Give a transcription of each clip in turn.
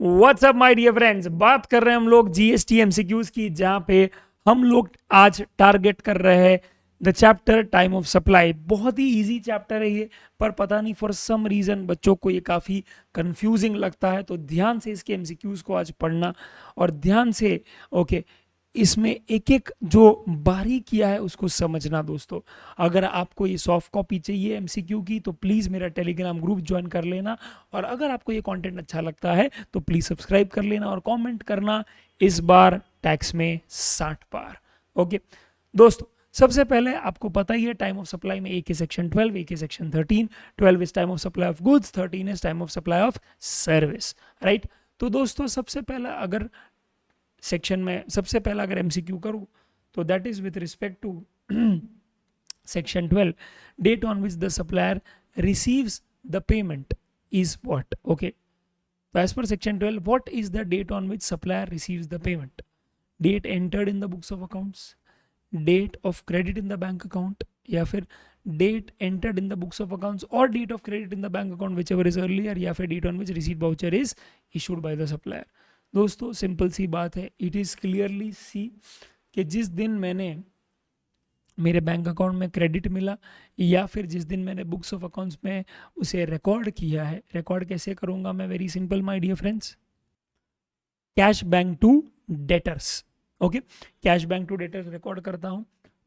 WhatsApp my dear friends, बात कर रहे हैं हम लोग जीएसटी एमसीक्यूज की, जहां पे हम लोग आज टारगेट कर रहे हैं the chapter time of supply. बहुत ही इजी चैप्टर है ये, पर पता नहीं फॉर सम रीजन बच्चों को ये काफी कंफ्यूजिंग लगता है। तो ध्यान से इसके एमसीक्यूज को आज पढ़ना और ध्यान से ओके इसमें एक एक जो बारीकियां है उसको समझना दोस्तों। अगर आपको ये सॉफ्ट कॉपी चाहिए एमसीक्यू की तो प्लीज़ मेरा टेलीग्राम ग्रुप ज्वाइन कर लेना, और अगर आपको ये कंटेंट अच्छा लगता है तो प्लीज़ सब्सक्राइब कर लेना और कमेंट करना इस बार टैक्स में 60 पार। ओके दोस्तों, सबसे पहले आपको पता ही है टाइम ऑफ सप्लाई में एक है सेक्शन 12, एक है section 13। 12 is time of supply of goods, 13 is time of supply of service, right. तो दोस्तों सबसे पहला अगर सेक्शन में सबसे पहला अगर एमसीक्यू करूं तो that is with respect to section 12, date on which the supplier receives the payment is what? Okay, so as per section 12, what is the date on which supplier receives the payment? Date entered in the books of accounts, date of credit in the bank account, या फिर date entered in the books of accounts or date of credit in the bank account whichever is earlier, या फिर date on which receipt voucher is issued by the supplier। दोस्तों simple सी बात है, it is clearly see कि जिस दिन मैंने मेरे बैंक अकाउंट में क्रेडिट मिला या फिर जिस दिन मैंने बुक्स ऑफ अकाउंट्स में उसे रिकॉर्ड किया है। रिकॉर्ड कैसे करूंगा मैं? Very simple my dear friends, cash bank to debtors. Okay, cash bank to debtors record करता हूं,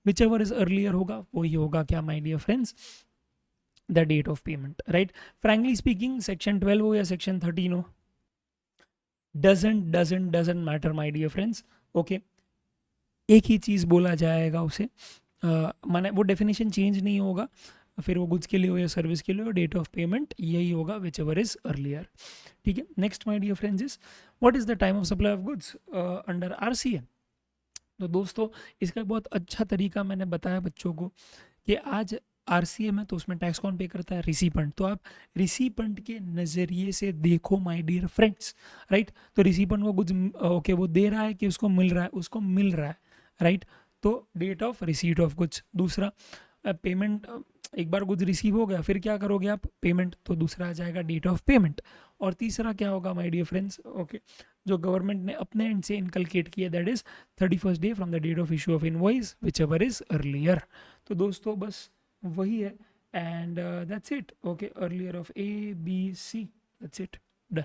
विच एवर इज अर्लियर होगा वही होगा क्या my dear friends, the date of payment, right. Frankly speaking section 12 हो या सेक्शन 13 हो, doesn't matter my dear friends. Okay, एक ही चीज बोला जाएगा उसे, माने वो डेफिनेशन चेंज नहीं होगा, फिर वो गुड्स के लिए हो या सर्विस के लिए हो, डेट ऑफ पेमेंट यही होगा विच एवर इज अर्लियर। ठीक है, next my dear friends is what is the time of supply of goods under RCA. तो दोस्तों इसका बहुत अच्छा तरीका मैंने बताया बच्चों को कि आज आरसीए में तो उसमें टैक्स कौन पे करता है? रिसीपेंट। तो आप रिसीपेंट के नज़रिए से देखो माय डियर फ्रेंड्स, राइट। तो रिसीपेंट वो गुड्स ओके वो दे रहा है कि उसको मिल रहा है? उसको मिल रहा है, राइट। तो date of receipt of goods. दूसरा पेमेंट, एक बार गुड्स रिसीव हो गया फिर क्या करोगे आप? पेमेंट। तो दूसरा आ जाएगा डेट ऑफ पेमेंट। और तीसरा क्या होगा माय डियर फ्रेंड्स? ओके, जो गवर्नमेंट ने अपने एंड से इनकलकेट किया, that is 31st day from the date of issue of invoice whichever is earlier. तो दोस्तों बस वही है, and that's it. Okay, earlier of A B C, that's it, done.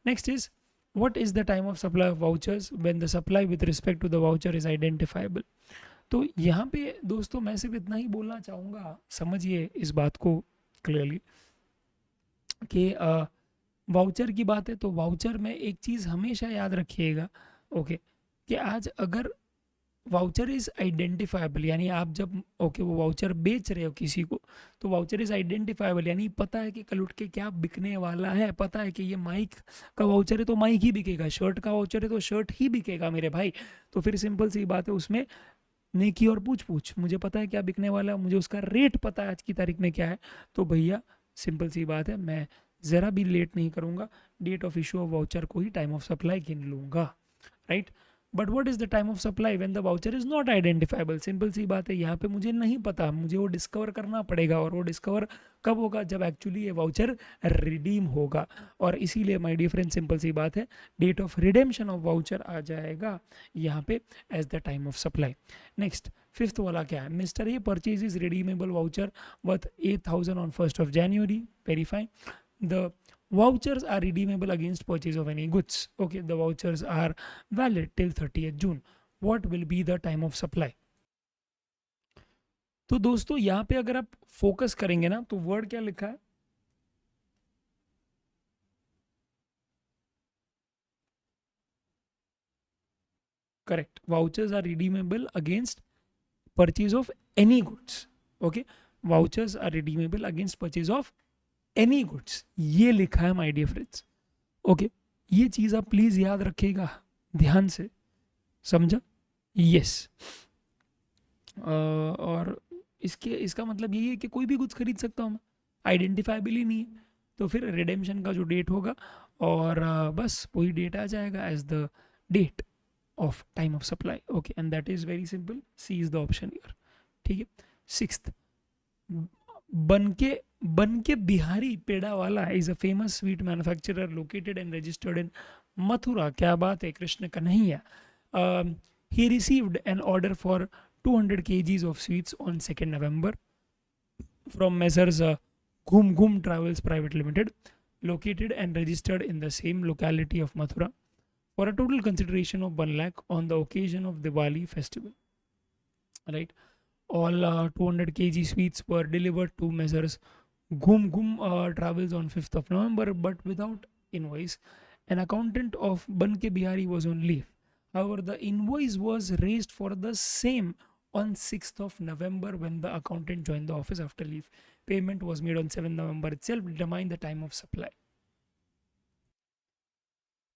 Next is what is the time of supply of vouchers when the supply with respect to the voucher is identifiable। तो यहाँ पे दोस्तों मैं सिर्फ इतना ही बोलना चाहूँगा, समझिए इस बात को क्लियरली कि वाउचर की बात है तो वाउचर में एक चीज़ हमेशा याद रखिएगा, ओके, कि आज अगर वाउचर इज आइडेंटिफाइबल, यानी आप जब ओके वो वाउचर बेच रहे हो किसी को तो वाउचर इज आइडेंटिफाइबल, यानी पता है कि कल उठ के क्या बिकने वाला है। पता है कि ये माइक का वाउचर है तो माइक ही बिकेगा, शर्ट का वाउचर है तो शर्ट ही बिकेगा मेरे भाई। तो फिर सिंपल सी बात है, उसमें नेकी और पूछ पूछ, मुझे पता है क्या बिकने वाला है, मुझे उसका रेट पता है आज की तारीख में क्या है। तो भैया सिंपल सी बात है, मैं ज़रा भी लेट नहीं करूँगा, date of issue of voucher को ही टाइम ऑफ सप्लाई गिन लूँगा, right. But what is the time of supply when the voucher is not identifiable? Simple सी बात है, यहाँ पे मुझे नहीं पता, मुझे वो डिस्कवर करना पड़ेगा, और वो डिस्कवर कब होगा? जब एक्चुअली ये वाउचर रिडीम होगा। और इसीलिए माय डियर फ्रेंड सिंपल सी बात है, date of redemption of voucher आ जाएगा यहाँ पे as the time of supply. Next fifth वाला क्या है? Mister A purchase is redeemable voucher worth 8,000 on 1st of January, very fine. The vouchers are redeemable against purchase of any goods। okay, the vouchers are valid till 30th June। what will be the time of supply? तो दोस्तों यहाँ पे अगर आप focus करेंगे ना तो word क्या लिखा है? Correct, vouchers are redeemable against purchase of any goods. Okay, vouchers are redeemable against purchase of any goods, ये लिखा है माय डियर फ्रेंड्स। ओके, ये चीज आप प्लीज याद रखिएगा ध्यान से, समझा? यस। और इसका मतलब यही है कि कोई भी गुड्स खरीद सकता हूँ मैं, आइडेंटिफाइबल ही नहीं है। तो फिर रिडेम्पशन का जो डेट होगा और बस वही डेट आ जाएगा as the date of time of supply. Okay, and that is very simple, C is the option here. ठीक है, sixth, Banke Banke Bihari Pedawala is a famous sweet manufacturer located and registered in Mathura. क्या बात है, Krishna Kanhaiya. He received an order for 200 kgs of sweets on 2nd November from Messrs. Ghum Ghum Travels Private Limited, located and registered in the same locality of Mathura, for a total consideration of 1 lakh on the occasion of Diwali festival. Right, all 200 kg sweets were delivered to Messrs. Ghum Ghum Travels on 5th of November, but without invoice. An accountant of Banke Bihari was on leave. However, the invoice was raised for the same on 6th of November when the accountant joined the office after leave. Payment was made on 7th November itself. Determine the time of supply.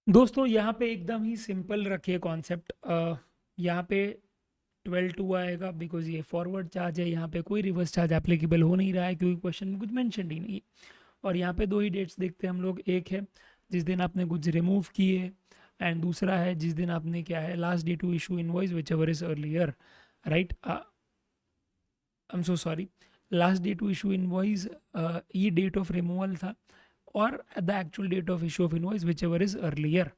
दोस्तों यहाँ पे एकदम ही simple रखिए concept. यहाँ पे 12/2 आएगा because ये forward charge है. यहाँ पे कोई रिवर्स चार्ज एप्लीकेबल हो नहीं रहा है क्योंकि क्वेश्चन में कुछ मेंशन ही नहीं है. और यहाँ पे 2 ही डेट्स देखते हैं हम लोग. एक है जिस दिन आपने कुछ रिमूव किए एंड दूसरा है जिस दिन आपने क्या है last day to issue invoice whichever is earlier. Right, I am so sorry, last day to issue invoice ये डेट ऑफ रिमूवल था और the actual date of issue of invoice whichever is earlier.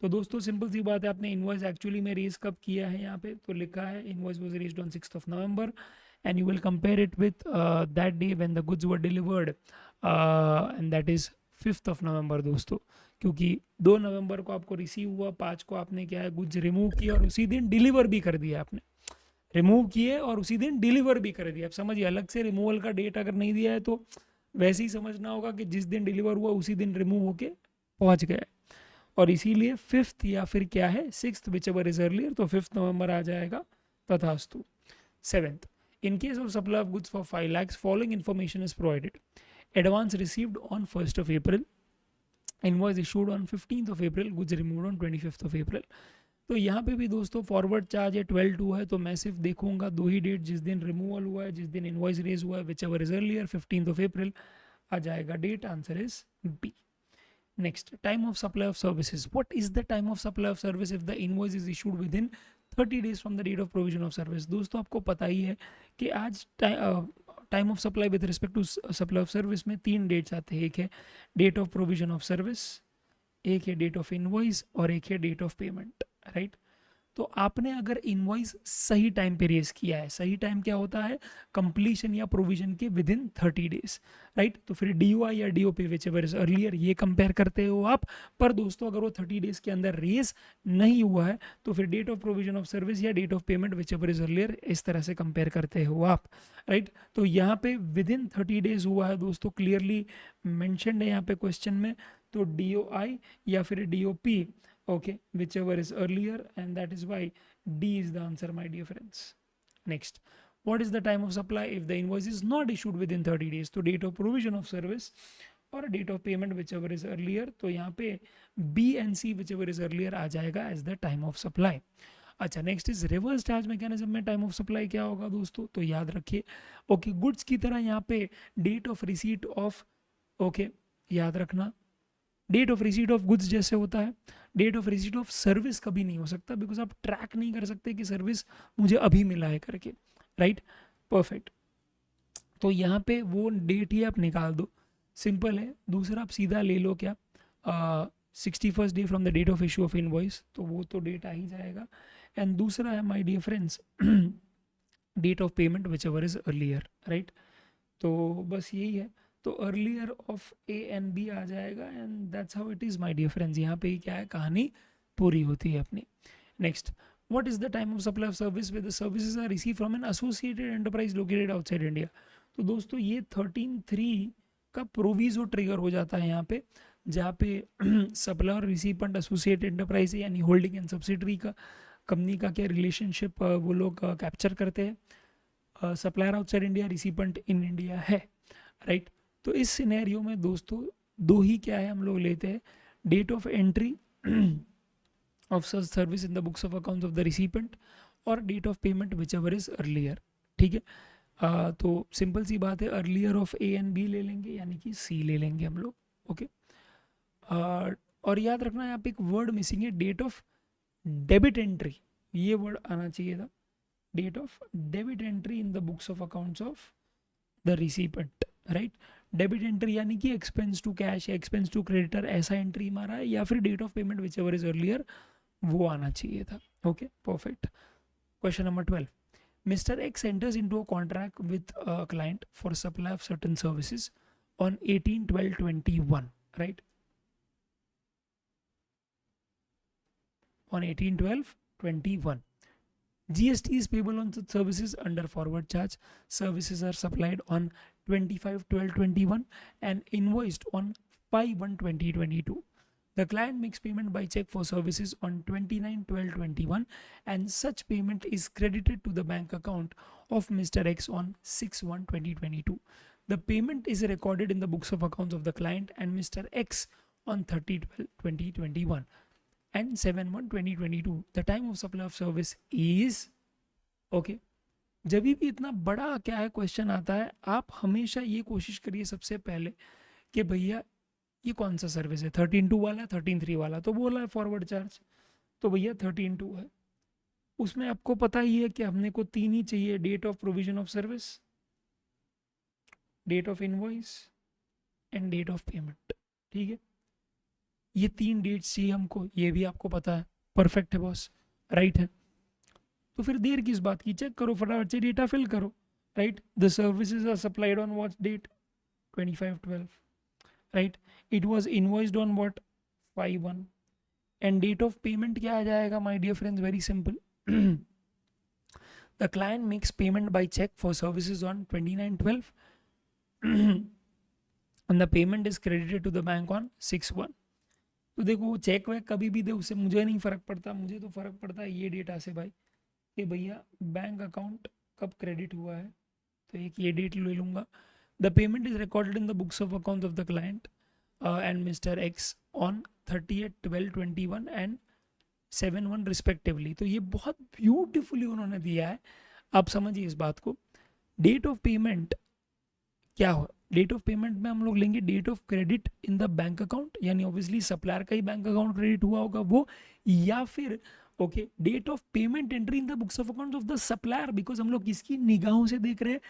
तो दोस्तों simple सी बात है, आपने invoice actually में रेज कब किया है. यहाँ पे तो लिखा है invoice was raised on 6th of November and you will compare it with that day when the goods were delivered and that is 5th of November दोस्तों. क्योंकि 2 नवंबर को आपको रिसीव हुआ, 5 को आपने क्या है गुड्स रिमूव किया और उसी दिन डिलीवर भी कर दिया. आपने रिमूव किए और उसी दिन डिलीवर भी कर दिया. आप समझिए, अलग से रिमूवल का डेट अगर नहीं दिया है तो वैसे ही समझना होगा कि जिस दिन डिलीवर हुआ उसी दिन रिमूव होके पहुंच गया. और इसीलिए 5th या फिर क्या है 6th which ever is earlier, तो 5th नवंबर आ जाएगा तथास्तु. 7th, in case of supply of goods for 5 lakhs, following information is provided. Advance received on 1st of April, invoice issued on 15th of April, goods removed on 25th of April. तो यहाँ पे भी दोस्तों forward charge है 12/2 है, तो मैं सिर्फ देखूंगा 2 ही डेट, जिस दिन रिमूवल हुआ है, जिस दिन इनवॉइस रेज हुआ है, whichever is earlier 15th of April आ जाएगा date. Answer is B. Next, time of supply of services. What is the time of supply of service if the invoice is issued within 30 days from the date of provision of service? दोस्तों आपको पता ही है कि आज time of supply with respect to supply of service में 3 dates आते हैं. एक है date of provision of service, एक है डेट ऑफ इनवॉइस और एक है डेट ऑफ पेमेंट. राइट, तो आपने अगर इनवॉइस सही टाइम पे रेज किया है, सही टाइम क्या होता है कंप्लीशन या प्रोविजन के विद इन 30 डेज. राइट, तो फिर DOI या DOP which ever is earlier ये कंपेयर करते हो आप. पर दोस्तों अगर वो 30 डेज के अंदर रेज नहीं हुआ है तो फिर date of provision of service या date of payment whichever is earlier इस तरह से कंपेयर करते हो आप. राइट, तो यहाँ पे विद इन 30 डेज हुआ है दोस्तों, क्लियरली मैंशनड है यहाँ पे क्वेश्चन में. तो DOI या फिर DOP, okay, whichever is earlier, and that is why D is the answer, my dear friends. Next, what is the time of supply if the invoice is not issued within 30 days? तो date of provision of service और date of payment whichever is earlier, तो यहाँ पे B and C whichever is earlier आ जाएगा as the time of supply. अच्छा, next is reverse charge mechanism में time of supply क्या होगा दोस्तों, तो याद रखिए. ओके, गुड्स की तरह यहाँ पे date of receipt of, okay याद रखना, date of receipt of goods जैसे होता है, date of receipt of service कभी नहीं हो सकता बिकॉज आप ट्रैक नहीं कर सकते कि सर्विस मुझे अभी मिला है करके. Right, perfect. तो यहाँ पे वो डेट ही आप निकाल दो, सिंपल है. दूसरा आप सीधा ले लो क्या 61st day from the date of issue of invoice, तो वो तो डेट आ ही जाएगा. एंड दूसरा है my dear friends date of payment whichever is earlier. Right, तो बस यही है. तो earlier of A and B आ जाएगा and that's how it is my dear friends. यहाँ पे क्या है कहानी पूरी होती है अपनी. Next, what is the time of supply of service with the services are receive from an associated enterprise located outside India. तो दोस्तों ये 13(3) का प्रोविजो ट्रिगर हो जाता है यहाँ पे, जहाँ पे सप्लायर रिसीपेंट एसोसिएटेड एंटरप्राइज यानी होल्डिंग एंड सब्सिडरी का कंपनी का क्या रिलेशनशिप वो लोग कैप्चर करते हैं. Supplier outside India, recipient in India है. राइट, तो इस सिनेरियो में दोस्तों 2 ही क्या है हम लोग लेते हैं, date of entry of such service in the books of accounts of the recipient और date of payment whichever is earlier. ठीक है, तो सिंपल सी बात है, earlier of A and B ले लेंगे यानी कि C ले लेंगे हम लोग. ओके, और याद रखना यहाँ पे एक वर्ड मिसिंग है, डेट ऑफ डेबिट एंट्री, ये वर्ड आना चाहिए था. Date of debit entry in the books of accounts of the recipient. Right, debit entry यानी कि एक्सपेंस टू कैश या एक्सपेंस टू क्रेडिटर ऐसा एंट्री मारा है, या फिर date of payment whichever is earlier वो आना चाहिए था. Okay perfect. Question number 12. Mr. X enters into a contract with a client for supply of certain services on 18/12/21, right? On 18/12/21. GST is payable on such services under forward charge. Services are supplied on 25/12/21 and invoiced on 5/1/2022. The client makes payment by check for services on 29/12/21 and such payment is credited to the bank account of Mr. X on 6/1/2022. The payment is recorded in the books of accounts of the client and Mr. X on 30/12/2021 and 7/1/2022. The time of supply of service is okay. जब भी इतना बड़ा क्या है question आता है, आप हमेशा ये कोशिश करिए सबसे पहले कि भैया ये कौन सा सर्विस है, 13/2 वाला, 13/3 वाला, तो बोला है फॉरवर्ड चार्ज, तो भैया 13/2 है. उसमें आपको पता ही है कि हमने को 3 ही चाहिए, date of provision of service, date of invoice and date of payment. ठीक है, ये 3 डेट्स चाहिए हमको, ये भी आपको पता है. परफेक्ट है बॉस, राइट है. तो फिर देर किस बात की, चेक करो फटाफट से, डेटा फिल करो. Right, the services are supplied on what date, 25/12. Right, it was invoiced on what, 5/1. And date of payment क्या आ जाएगा my dear friends, very simple. The client makes payment by cheque for services on 29/12 and the payment is credited to the bank on 6/1. तो देखो check वैक कभी भी दे, उससे मुझे नहीं फ़र्क पड़ता, मुझे तो फ़र्क पड़ता है ये डेटा से भाई कि भैया बैंक अकाउंट कब क्रेडिट हुआ है, तो एक ये डेट ले लूँगा. The payment is recorded in the books of account of the client and mister x on 30/12/21 and 7/1 respectively. तो ये बहुत ब्यूटिफुली उन्होंने दिया है, आप समझिए इस बात को. डेट ऑफ पेमेंट क्या हो, डेट ऑफ पेमेंट में हम लोग लेंगे date of credit in the bank account, यानी ऑब्वियसली सप्लायर का ही बैंक अकाउंट क्रेडिट हुआ होगा वो, या फिर okay date of payment entry in the books of account of the supplier, because हम लोग किसकी निगाहों से देख रहे हैं,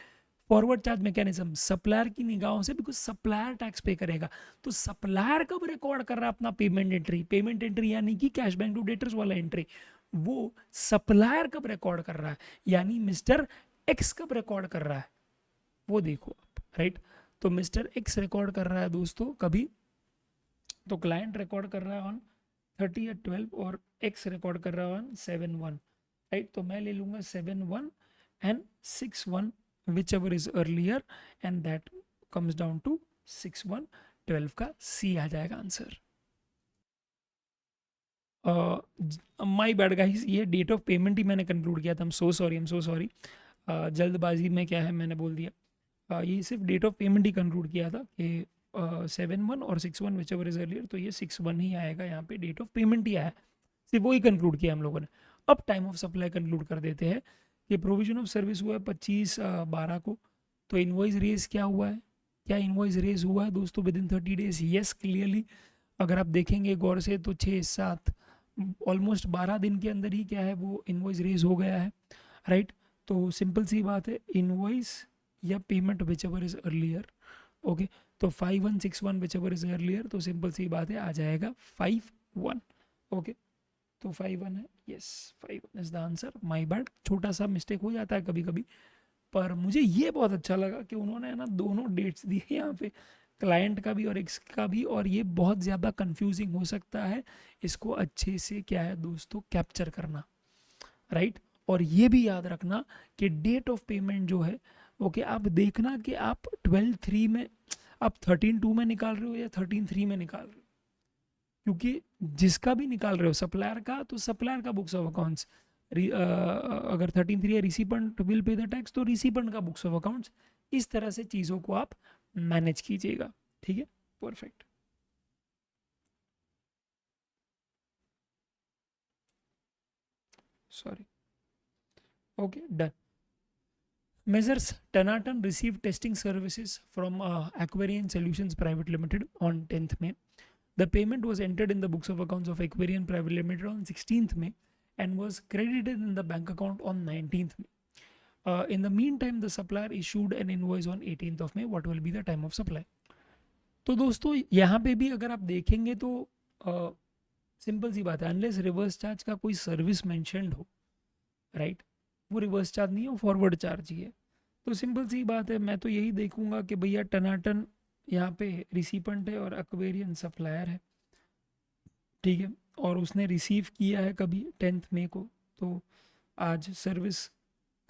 फॉरवर्ड चार्ज मैकेनिज्म, सप्लायर की निगाहों से, बिकॉज सप्लायर टैक्स पे करेगा. तो सप्लायर कब रिकॉर्ड कर रहा है अपना पेमेंट एंट्री, पेमेंट एंट्री यानी कि कैश बैंक टू डेटर्स वाला एंट्री, वो सप्लायर कब रिकॉर्ड कर रहा है, यानी मिस्टर एक्स कब रिकॉर्ड कर रहा है, वो देखो आप. राइट, तो मिस्टर एक्स रिकॉर्ड कर रहा है दोस्तों कभी, तो क्लाइंट रिकॉर्ड कर रहा है ऑन 30/12 और एक्स रिकॉर्ड कर रहा है ऑन 7/1. राइट, तो मैं ले लूंगा 7/1 and 6/1 whichever is earlier and that comes down to 6/1/12 का सी आ जाएगा आंसर. माई बैड गाइस, ये डेट ऑफ पेमेंट ही मैंने कंक्लूड किया था, I'm so sorry. जल्दबाजी में क्या है मैंने बोल दिया. ये सिर्फ डेट ऑफ पेमेंट ही कंक्लूड किया था कि 7/1 और 6/1 विच एवर इज अर्लियर, तो ये 6/1 ही आएगा, यहाँ पे डेट ऑफ पेमेंट ही आया, सिर्फ वही कंक्लूड किया हम लोगों ने. अब टाइम ऑफ सप्लाई कंक्लूड कर देते हैं कि प्रोविजन ऑफ सर्विस हुआ है 25/12 को, तो इनवॉइस रेज क्या हुआ है, क्या इनवॉइस रेज हुआ है दोस्तों with in 30 days, yes clearly. अगर आप देखेंगे गौर से तो 6-7 ऑलमोस्ट 12 दिन के अंदर ही क्या है वो इनवॉइस रेज हो गया है. राइट, तो सिंपल सी बात है, इनवॉइस या payment whichever is earlier. Okay, तो 5/1/6/1 विच एवर इज अर्लियर, तो सिंपल सी बात है आ जाएगा 5/1. ओके, तो 5/1 है, yes 5/1 is the answer. My bad, छोटा सा मिस्टेक हो जाता है कभी कभी, पर मुझे ये बहुत अच्छा लगा कि उन्होंने ना दोनों डेट्स दिए यहाँ पे, क्लाइंट का भी और एक्स का भी, और ये बहुत ज़्यादा कंफ्यूजिंग हो सकता है, इसको अच्छे से क्या है दोस्तों कैप्चर करना. राइट, और ये भी याद रखना कि डेट ऑफ पेमेंट जो है ओके, आप देखना कि आप 12/3 में, आप 13/2 में निकाल रहे हो या 13/3 में निकाल रहे हो, क्योंकि जिसका भी निकाल रहे हो सप्लायर का, तो सप्लायर का बुक्स ऑफ अकाउंट्स, अगर 13/3 है recipient will pay the tax, तो रिसिपेंट का बुक्स ऑफ अकाउंट्स. इस तरह से चीज़ों को आप मैनेज कीजिएगा. ठीक है, perfect. Sorry, okay done. Measures Tanaton received testing services from Aquarian Solutions Private Limited on 10th May. The payment was entered in the books of accounts of Aquarian Private Limited on 16th May and was credited in the bank account on 19th May. In the meantime, the supplier issued an invoice on 18th of May. What will be the time of supply? तो दोस्तों यहाँ पे भी अगर आप देखेंगे तो simple सी बात है, अनलेस रिवर्स चार्ज का कोई सर्विस मेंशन्ड हो, राइट, वो रिवर्स चार्ज नहीं है, वो फॉरवर्ड चार्ज ही है। तो सिंपल सी बात है, मैं तो यही देखूंगा कि भैया टनाटन यहाँ पे रिसिपेंट है और एक्वेरियन सप्लायर है, ठीक है, और उसने रिसीव किया है कभी 10th मई को, तो आज सर्विस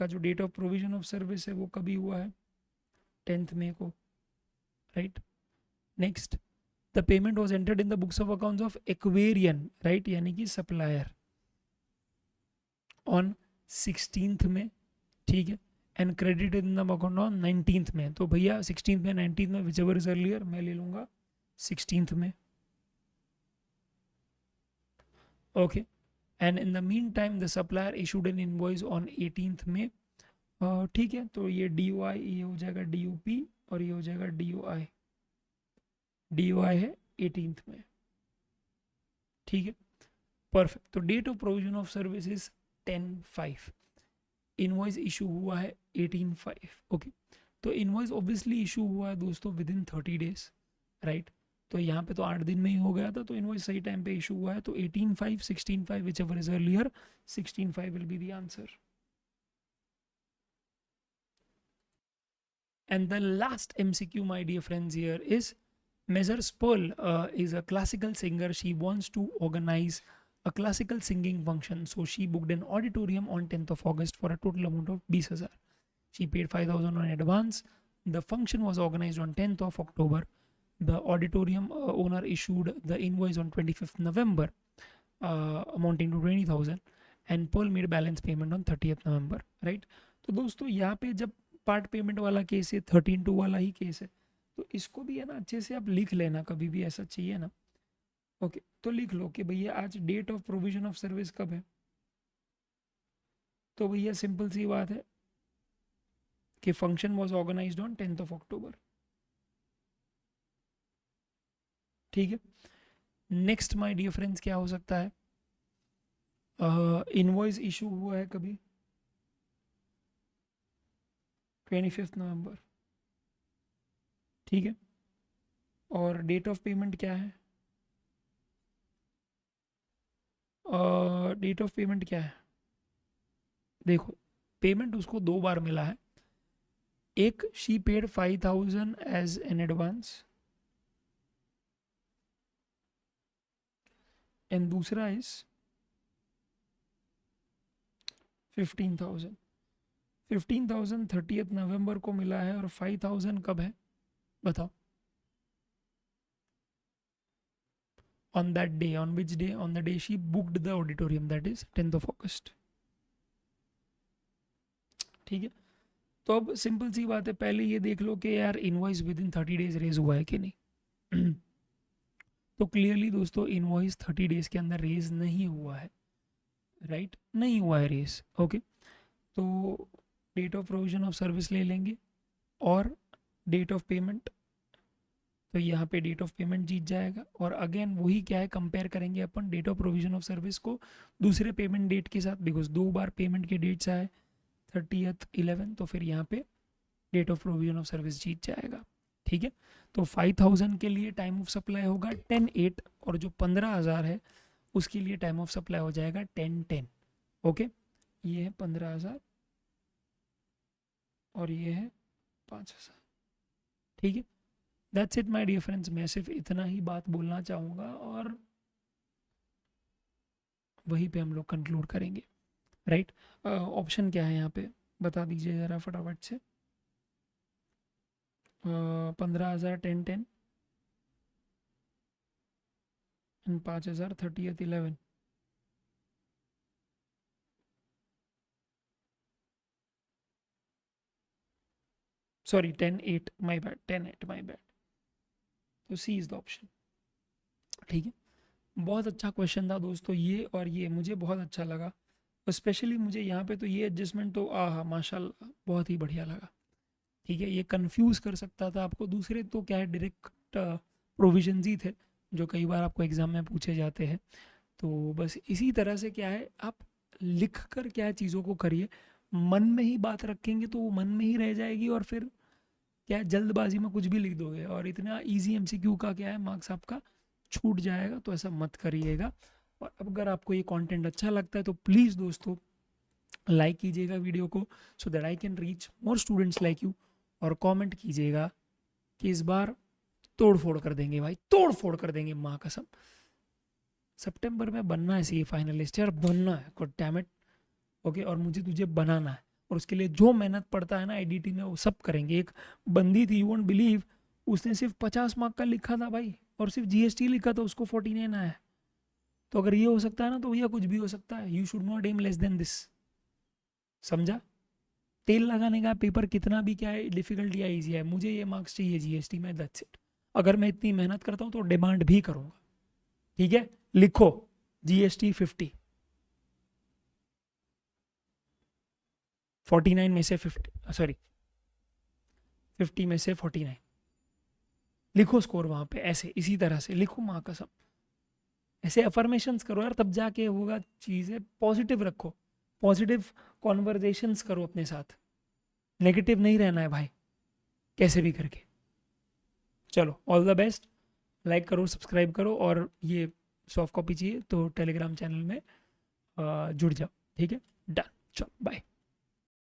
का जो date of provision of service है वो कभी हुआ है 10th मई को, right. Next, the payment was entered in the books of accounts of Aquarian, right, यानी कि सप्लायर ऑन 16th में, ठीक है, and credit in the account on 19th में। तो भैया 16th में 19th में विच एवर इज अर्लियर, मैं ले लूँगा 16th में, okay. And in the mean time the supplier issued N invoice on 18th में, ठीक है, तो ये डी ओ आई, ये हो जाएगा डी ओ पी और ये हो जाएगा डी ओ आई। डी ओ आई है 18th में, ठीक है, परफेक्ट। तो date of provision of service is 10/5, invoice issue हुआ है 18/5, ओके। तो इनवॉइस ऑब्वियसली इशू हुआ है दोस्तों विद इन 30 डेज, राइट। तो यहाँ पे तो 8 दिन में ही हो गया था, तो इनवॉइस सही टाइम पे इशू हुआ है, तो 18/5, 16/5, which ever is earlier, 16/5 will be the answer. And the last MCQ, my dear friends, here is Mrs. Pearl is a classical singer. She wants to organize a classical singing function. So she booked an auditorium on 10th of August for a total amount of 20,000. She paid 5,000 on advance. The function was organized on 10th of October. The auditorium owner issued the invoice on 25th November amounting to 20,000 and Pearl made balance payment on 30th November, right? तो दोस्तों यहाँ पे जब part payment वाला case है, 13/2 वाला ही case है, तो इसको भी है ना अच्छे से आप लिख लेना, कभी भी ऐसा चाहिए ना, ओके। तो लिख लो कि भैया आज date of provision of service कब है, तो भैया सिंपल सी बात है कि function was organised on 10th of October, ठीक है। नेक्स्ट माय डियर फ्रेंड्स क्या हो सकता है, इनवॉइस इशू हुआ है कभी 25th नवंबर, ठीक है, और डेट ऑफ पेमेंट क्या है, डेट ऑफ पेमेंट क्या है, देखो पेमेंट उसको 2 बार मिला है, एक she paid 5,000 as an advance and दूसरा इज 15,000। 15,000 30th नवंबर को मिला है और 5,000 कब है बताओ, on that day, on which day, on the day she booked the auditorium, that is 10th of August, ठीक है। तो अब सिंपल सी बात है, पहले ये देख लो कि यार invoice within 30 days raise हुआ है कि नहीं। तो क्लियरली दोस्तों इनवॉइस 30 डेज के अंदर रेज नहीं हुआ है, राइट, नहीं हुआ है रेज, ओके। तो date of provision of service ले लेंगे और डेट ऑफ पेमेंट, तो यहाँ पे डेट ऑफ पेमेंट जीत जाएगा, और अगेन वही क्या है, कंपेयर करेंगे अपन date of provision of service को दूसरे पेमेंट डेट के साथ, बिकॉज 2 बार पेमेंट के डेट्स आए 30th 11, तो फिर यहाँ पे date of provision of service जीत जाएगा, ठीक है। तो 5,000 के लिए टाइम ऑफ सप्लाई होगा 10/8 और जो 15,000 है उसके लिए टाइम ऑफ सप्लाई हो जाएगा 10/10, ओके। ये है 15,000 और ये है 5,000, ठीक है। That's it my dear friends, मैं सिर्फ इतना ही बात बोलना चाहूँगा और वहीं पे हम लोग कंक्लूड करेंगे, राइट। ऑप्शन क्या है यहाँ पे बता दीजिए ज़रा फटाफट से, 15,000 10/10 and 5,000 30th 11, sorry 10/8, my bad, 10/8 my bad, तो सी इज़ द ऑप्शन, ठीक है। बहुत अच्छा क्वेश्चन था दोस्तों ये, और ये मुझे बहुत अच्छा लगा, स्पेशली मुझे यहाँ पे तो ये एडजस्टमेंट तो माशाल्लाह बहुत ही बढ़िया लगा, ठीक है। ये कंफ्यूज कर सकता था आपको, दूसरे तो क्या है डायरेक्ट प्रोविजंस ही थे जो कई बार आपको एग्जाम में पूछे जाते हैं। तो बस इसी तरह से क्या है, आप लिख कर क्या है चीज़ों को करिए, मन में ही बात रखेंगे तो वो मन में ही रह जाएगी, और फिर क्या है, जल्दबाजी में कुछ भी लिख दोगे, और इतना इजी एमसीक्यू का क्या है, मार्क्स आपका छूट जाएगा। तो ऐसा मत करिएगा। और अगर आपको ये कंटेंट अच्छा लगता है तो प्लीज़ दोस्तों लाइक कीजिएगा वीडियो को, so that I can reach more students like you. और कमेंट कीजिएगा कि इस बार तोड़ फोड़ कर देंगे भाई, तोड़ फोड़ कर देंगे, माँ कसम। सितंबर में बनना है सी फाइनलिस्ट यार, बनना है, गॉड डैम इट। ओके, और मुझे तुझे बनाना है, और उसके लिए जो मेहनत पड़ता है ना एडिटिंग में, वो सब करेंगे। एक बंदी थी, यू वोंट बिलीव, उसने सिर्फ 50 मार्क का लिखा था भाई, और सिर्फ जीएसटी लिखा था, उसको 49 आया। तो अगर ये हो सकता है ना, तो भैया कुछ भी हो सकता है। You should not am less than this, समझा। तेल लगाने का पेपर कितना भी क्या है, डिफिकल्ट या ईजी है, मुझे ये मार्क्स चाहिए जीएसटी में, दैट्स इट। अगर मैं इतनी मेहनत करता हूँ तो डिमांड भी करूँगा, ठीक है। लिखो जीएसटी 50, 49 में से 50, सॉरी 50 में से 49, लिखो स्कोर वहाँ पे, ऐसे इसी तरह से लिखो, माँ कसम। ऐसे अफर्मेशंस करो यार, तब जाके होगा चीज़ें। पॉजिटिव रखो, पॉजिटिव कॉन्वर्जेशंस करो अपने साथ, नेगेटिव नहीं रहना है भाई, कैसे भी करके। चलो, ऑल द बेस्ट। लाइक करो, सब्सक्राइब करो, और ये सॉफ्ट कॉपी चाहिए तो टेलीग्राम चैनल में जुड़ जाओ, ठीक है। डन, चलो बाय।